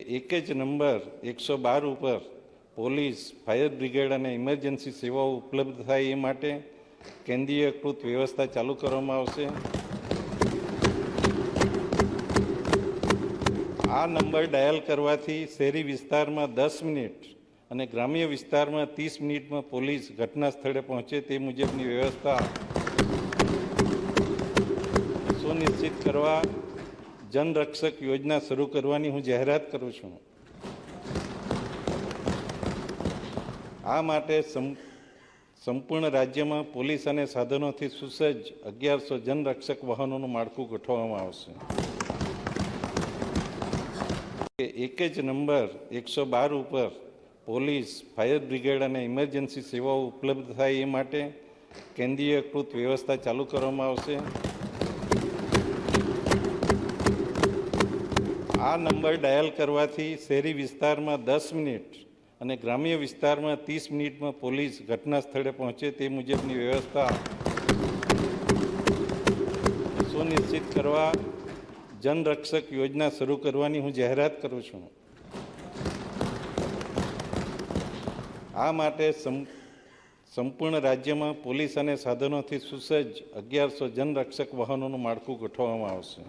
એક જ નંબર 112 ઉપર પોલીસ, ફાયર બ્રિગેડ અને ઇમરજન્સી સેવાઓ ઉપલબ્ધ થાય એ માટે કેન્દ્રીયકૃત વ્યવસ્થા ચાલુ કરવામાં આવશે। આ નંબર ડાયલ કરવાથી શહેરી વિસ્તારમાં 10 મિનિટ અને ગ્રામ્ય વિસ્તારમાં 30 મિનિટમાં પોલીસ ઘટના સ્થળે પહોંચે તે મુજબની વ્યવસ્થા સુનિશ્ચિત કરવા જનરક્ષક યોજના શરૂ કરવાની હું જાહેરાત કરું છું। આ માટે સંપૂર્ણ રાજ્યમાં પોલીસ અને સાધનોથી સુસજ્જ 1100 જનરક્ષક વાહનોનું માળખું ગોઠવવામાં આવશે। એક જ નંબર 112 ઉપર પોલીસ, ફાયર બ્રિગેડ અને ઇમરજન્સી સેવાઓ ઉપલબ્ધ થાય એ માટે કેન્દ્રીયકૃત વ્યવસ્થા ચાલુ કરવામાં આવશે। આ નંબર ડાયલ કરવાથી શહેરી વિસ્તારમાં 10 મિનિટ અને ગ્રામ્ય વિસ્તારમાં 30 મિનિટમાં પોલીસ ઘટના સ્થળે પહોંચે તે મુજબની વ્યવસ્થા સુનિશ્ચિત કરવા જનરક્ષક યોજના શરૂ કરવાની હું જાહેરાત કરું છું। આ માટે સંપૂર્ણ રાજ્યમાં પોલીસ અને સાધનોથી સુસજ્જ 1100 જનરક્ષક વાહનોનું માળખું ગોઠવવામાં આવશે।